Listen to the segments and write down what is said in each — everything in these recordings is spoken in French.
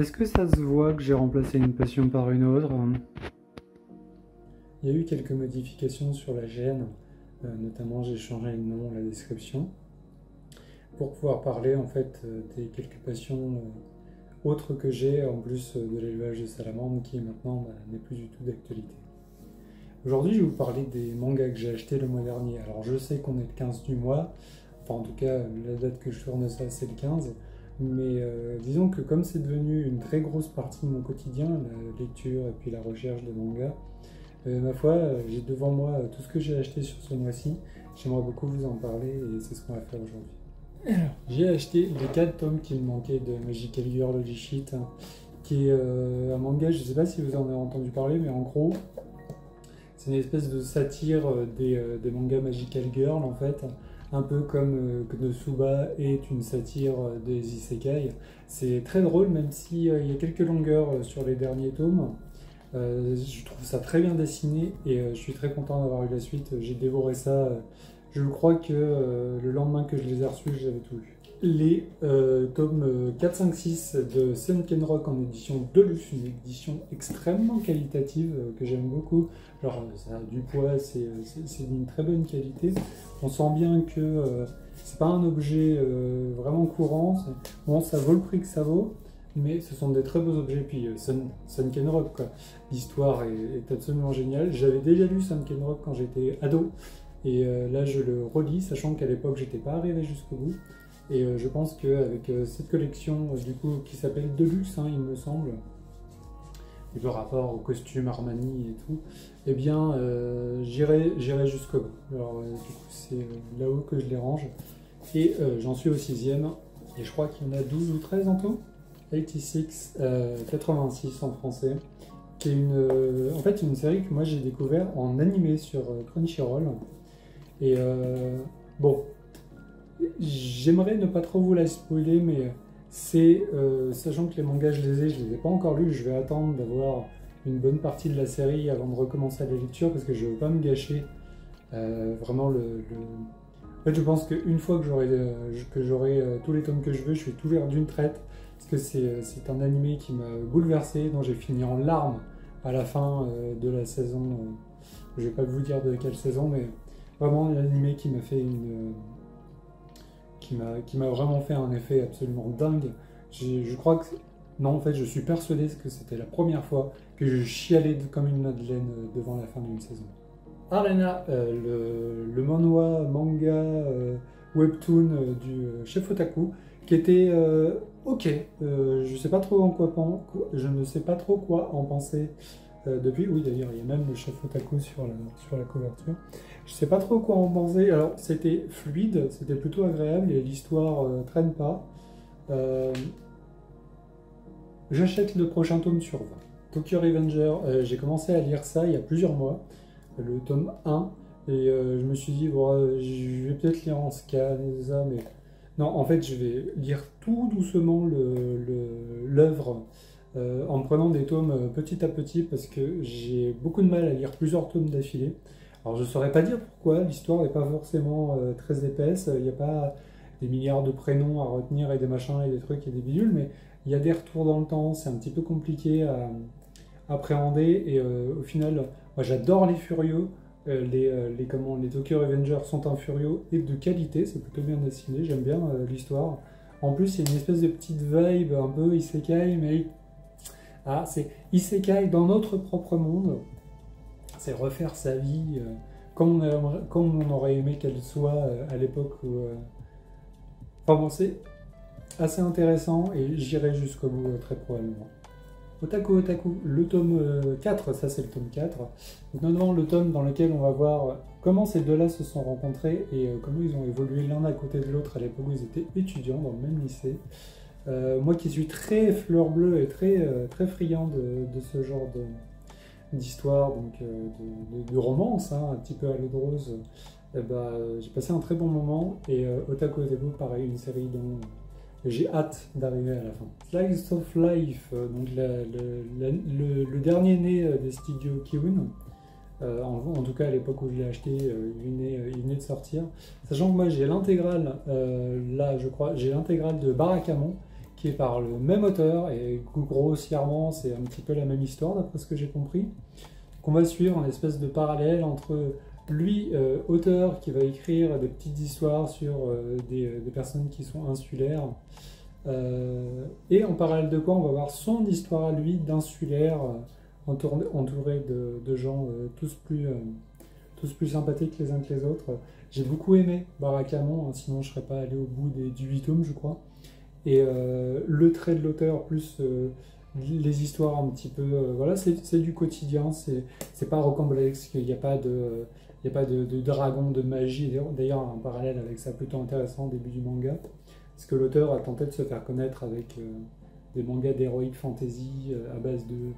Est-ce que ça se voit que j'ai remplacé une passion par une autre? Il y a eu quelques modifications sur la chaîne, notamment j'ai changé le nom, la description, pour pouvoir parler en fait des quelques passions autres que j'ai, en plus de l'élevage de salamandres qui maintenant n'est plus du tout d'actualité. Aujourd'hui je vais vous parler des mangas que j'ai achetés le mois dernier. Alors je sais qu'on est le 15 du mois, enfin en tout cas la date que je tourne ça c'est le 15, mais disons que comme c'est devenu une très grosse partie de mon quotidien, la lecture et puis la recherche de mangas, ma foi, j'ai devant moi tout ce que j'ai acheté sur ce mois-ci. J'aimerais beaucoup vous en parler et c'est ce qu'on va faire aujourd'hui. Alors, j'ai acheté les 4 tomes qui me manquaient de Magical Girl Holy Shit, hein, qui est un manga, je ne sais pas si vous en avez entendu parler, mais en gros, c'est une espèce de satire des mangas Magical Girl en fait, un peu comme Konosuba est une satire des isekai. C'est très drôle, même s'il y a quelques longueurs sur les derniers tomes. Je trouve ça très bien dessiné et je suis très content d'avoir eu la suite. J'ai dévoré ça. Je crois que le lendemain que je les ai reçus, j'avais tout lu. Les tomes 4, 5, 6 de Sunken Rock en édition Deluxe, une édition extrêmement qualitative que j'aime beaucoup. Genre, ça a du poids, c'est d'une très bonne qualité. On sent bien que c'est pas un objet vraiment courant. Bon, ça vaut le prix que ça vaut. Mais ce sont des très beaux objets, puis Sunken Rock, quoi. L'histoire est absolument géniale. J'avais déjà lu Sunken Rock quand j'étais ado, et là je le relis, sachant qu'à l'époque j'étais pas arrivé jusqu'au bout. Et je pense qu'avec cette collection, du coup, qui s'appelle Deluxe, hein, il me semble, et le rapport au costume Armani et tout, eh bien j'irai jusqu'au bout. Alors du coup c'est là-haut que je les range, et j'en suis au 6e, et je crois qu'il y en a 12 ou 13 en tout. 86, 86 en français, qui est en fait une série que moi j'ai découvert en animé sur Crunchyroll. Et bon, j'aimerais ne pas trop vous la spoiler, mais c'est, sachant que les mangas je les ai pas encore lus, je vais attendre d'avoir une bonne partie de la série avant de recommencer la lecture, parce que je veux pas me gâcher vraiment En fait, je pense qu'une fois que j'aurai tous les tomes que je veux, je fais tout lire d'une traite. Parce que c'est un animé qui m'a bouleversé, dont j'ai fini en larmes à la fin de la saison. Je vais pas vous dire de quelle saison, mais vraiment un animé qui m'a fait qui m'a vraiment fait un effet absolument dingue. Je crois que non, en fait, je suis persuadé que c'était la première fois que je chialais comme une madeleine devant la fin d'une saison. Arena, le manhwa, manga, webtoon du chef otaku, qui était ok. Je sais pas trop je ne sais pas trop quoi en penser depuis. Oui, d'ailleurs, il y a même le chef otaku sur la couverture. Je sais pas trop quoi en penser. Alors, c'était fluide, c'était plutôt agréable et l'histoire traîne pas. J'achète le prochain tome sur 20. Tokyo Revenger, j'ai commencé à lire ça il y a plusieurs mois, le tome 1, et je me suis dit, bon, je vais peut-être lire en scan et ça, mais non, en fait, je vais lire tout doucement l'œuvre en prenant des tomes petit à petit, parce que j'ai beaucoup de mal à lire plusieurs tomes d'affilée. Alors, je ne saurais pas dire pourquoi, l'histoire n'est pas forcément très épaisse, il n'y a pas des milliards de prénoms à retenir et des machins et des trucs et des bidules, mais il y a des retours dans le temps, c'est un petit peu compliqué à appréhender, et au final, moi j'adore les furieux, les Tokyo Revengers sont un furio et de qualité, c'est plutôt bien dessiné, j'aime bien l'histoire. En plus, il y a une espèce de petite vibe un peu isekai, mais c'est isekai dans notre propre monde, c'est refaire sa vie comme on aurait aimé qu'elle soit à l'époque où... Enfin bon, c'est assez intéressant et j'irai jusqu'au bout très probablement. Otaku Otaku, le tome 4, ça c'est le tome 4, donc notamment le tome dans lequel on va voir comment ces deux-là se sont rencontrés et comment ils ont évolué l'un à côté de l'autre à l'époque où ils étaient étudiants dans le même lycée. Moi qui suis très fleur bleue et très friand de ce genre d'histoire, donc de romance, hein, un petit peu à l'eau de rose, j'ai passé un très bon moment, et Otaku Otaku, pareil, une série dont j'ai hâte d'arriver à la fin. Slice of Life, donc le dernier né des studios Kiun, en tout cas à l'époque où je l'ai acheté, il venait de sortir. Sachant que moi j'ai l'intégrale, là je crois, j'ai l'intégrale de Barakamon, qui est par le même auteur, et grossièrement c'est un petit peu la même histoire d'après ce que j'ai compris. Qu'on va suivre une espèce de parallèle entre lui, auteur, qui va écrire des petites histoires sur des personnes qui sont insulaires, et en parallèle de quoi on va voir son histoire à lui d'insulaire, entouré de gens tous plus sympathiques les uns que les autres. J'ai beaucoup aimé Barakamon, hein, sinon je ne serais pas allé au bout du 8 tomes, je crois. Et le trait de l'auteur, plus les histoires un petit peu... voilà, c'est du quotidien, c'est pas rocambolesque, il n'y a pas de dragon, de magie. D'ailleurs, un parallèle avec ça plutôt intéressant au début du manga, parce que l'auteur a tenté de se faire connaître avec des mangas d'heroic fantasy à base de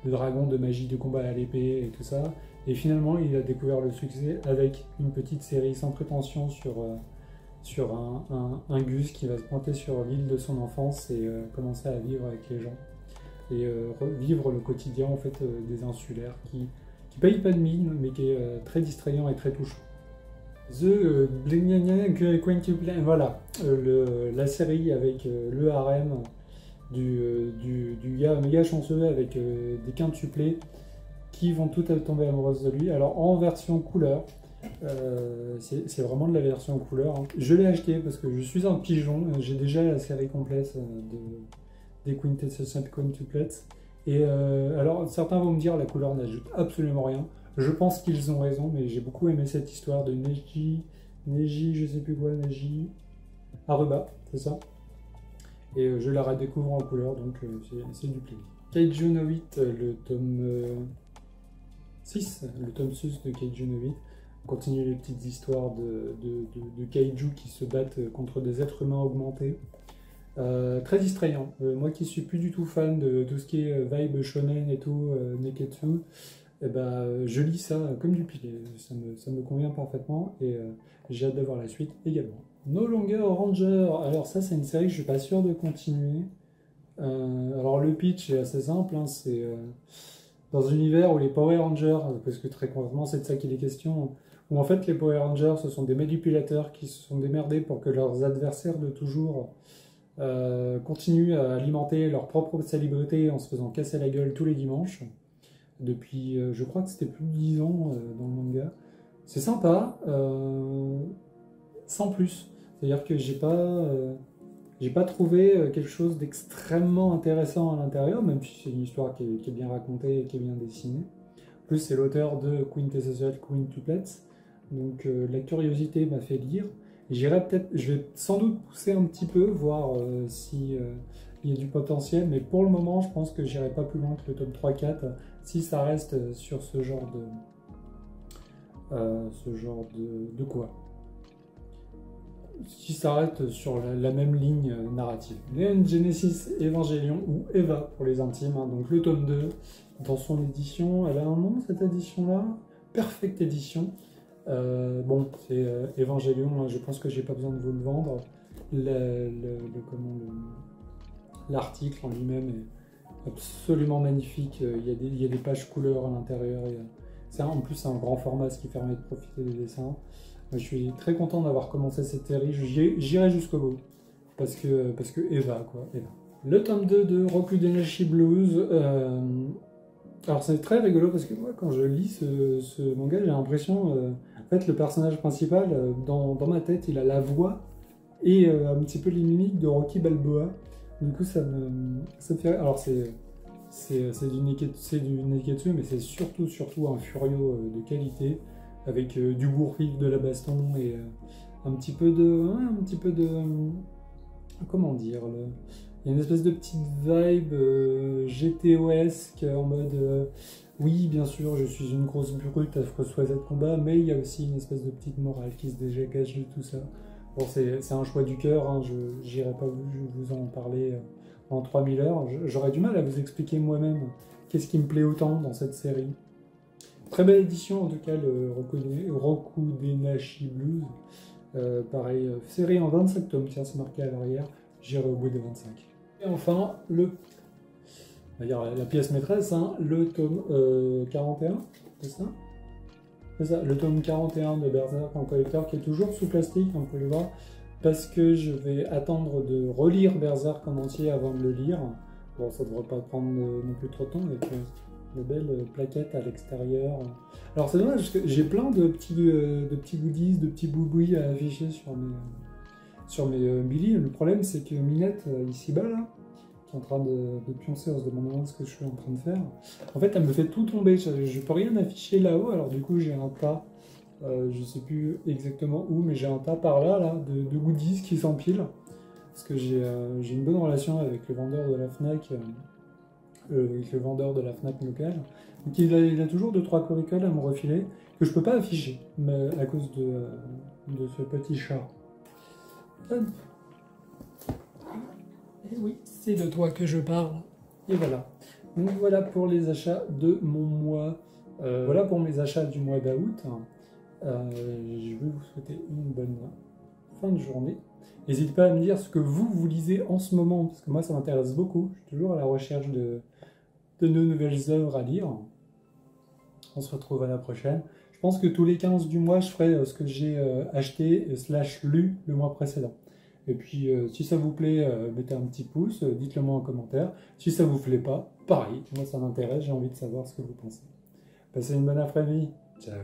dragons, de magie, de combat à l'épée et tout ça. Et finalement, il a découvert le succès avec une petite série sans prétention sur un Gus qui va se pointer sur l'île de son enfance et commencer à vivre avec les gens. Et vivre le quotidien en fait, des insulaires qui paye pas de mine, mais qui est très distrayant et très touchant. Voilà, la série avec le harem du gars méga chanceux avec des quintuplés qui vont toutes tomber amoureuses de lui. Alors en version couleur, c'est vraiment de la version couleur. Hein. Je l'ai acheté parce que je suis un pigeon, j'ai déjà la série complète des Quintessential Quintuplets. Et alors certains vont me dire la couleur n'ajoute absolument rien. Je pense qu'ils ont raison, mais j'ai beaucoup aimé cette histoire de Neji, je sais plus quoi, Neji Aruba, c'est ça. Et je la redécouvre en couleur, donc c'est du plaisir. Kaiju no 8, le tome 6, le tome 6 de Kaiju no 8. On continue les petites histoires de kaiju qui se battent contre des êtres humains augmentés. Très distrayant. Moi qui suis plus du tout fan de tout ce qui est vibe shonen et tout, neketsu, et je lis ça comme du pied. Ça me convient parfaitement et j'ai hâte de voir la suite également. No Longer Ranger. Alors ça c'est une série que je suis pas sûr de continuer. Alors le pitch est assez simple, hein, c'est dans un univers où les Power Rangers, parce que très concrètement c'est de ça qu'il est question, où en fait les Power Rangers ce sont des manipulateurs qui se sont démerdés pour que leurs adversaires de toujours continuent à alimenter leur propre célébrité en se faisant casser la gueule tous les dimanches. Depuis, je crois que c'était plus de 10 ans dans le manga. C'est sympa, sans plus. C'est-à-dire que j'ai pas trouvé quelque chose d'extrêmement intéressant à l'intérieur, même si c'est une histoire qui est bien racontée et qui est bien dessinée. En plus, c'est l'auteur de Quintessential Quintuplets, donc la curiosité m'a fait lire. Je vais sans doute pousser un petit peu, voir si il y a du potentiel, mais pour le moment, je pense que j'irai pas plus loin que le tome 3-4, si ça reste sur ce genre de quoi. Si ça reste sur la même ligne narrative. Neon Genesis Evangelion, ou Eva pour les intimes, hein, donc le tome 2, dans son édition, elle a un nom cette édition-là, Perfect Edition. Bon, c'est Evangelion, hein, je pense que j'ai pas besoin de vous le vendre. L'article en lui-même est absolument magnifique, il y a des pages couleurs à l'intérieur, en plus c'est un grand format, ce qui permet de profiter des dessins. Je suis très content d'avoir commencé cette série, j'irai jusqu'au bout, parce que Eva, quoi, Eva. Le tome 2 de Rokudenashi Blues, alors c'est très rigolo, parce que moi quand je lis ce manga, j'ai l'impression, en fait le personnage principal, dans ma tête, il a la voix et un petit peu les mimiques de Rocky Balboa. Du coup ça me fait... Alors c'est du neketsu, mais c'est surtout un furio de qualité, avec du bourre-vif, de la baston et un petit peu de... comment dire, il y a une espèce de petite vibe GTO-esque en mode oui, bien sûr, je suis une grosse brute affreuse de combat, mais il y a aussi une espèce de petite morale qui se dégage de tout ça. Bon, c'est un choix du cœur, hein, je n'irai pas vous en parler en 3000 heures. J'aurais du mal à vous expliquer moi-même qu'est-ce qui me plaît autant dans cette série. Très belle édition, en tout cas, le Rokudenashi Blues. Pareil, série en 25 tomes, tiens, c'est marqué à l'arrière, j'irai au bout des 25. Et enfin, on va dire la pièce maîtresse, hein, le tome 41, c'est ça? C'est ça, le tome 41 de Berserk en collector, qui est toujours sous plastique, on peut le voir. parce que je vais attendre de relire Berserk en entier avant de le lire. Bon, ça devrait pas prendre non plus trop de temps avec de belles plaquettes à l'extérieur. Alors c'est dommage parce que j'ai plein de petits goodies, de petits boubouis à afficher sur mes Billy. Le problème c'est que Minette, ici-bas là, qui est en train de pioncer en se demandant ce que je suis en train de faire, en fait elle me fait tout tomber. Je peux rien afficher là-haut, alors du coup j'ai un tas. Je sais plus exactement où, mais j'ai un tas par là, de goodies qui s'empilent. Parce que j'ai une bonne relation avec le vendeur de la Fnac, avec le vendeur de la Fnac locale. Donc il a toujours 2-3 comicoles à me refiler que je peux pas afficher, mais à cause de ce petit chat. Hop. Et oui, c'est de toi que je parle. Et voilà. Donc voilà pour les achats de mon mois. Voilà pour mes achats du mois d'août. Je vais vous souhaiter une bonne fin de journée. N'hésitez pas à me dire ce que vous lisez en ce moment, parce que moi ça m'intéresse beaucoup. Je suis toujours à la recherche de nouvelles œuvres à lire. On se retrouve à la prochaine. Je pense que tous les 15 du mois, je ferai ce que j'ai acheté / lu le mois précédent. Et puis, si ça vous plaît, mettez un petit pouce, dites-le moi en commentaire. Si ça vous plaît pas, pareil, moi ça m'intéresse, j'ai envie de savoir ce que vous pensez. Passez une bonne après-midi. Ciao.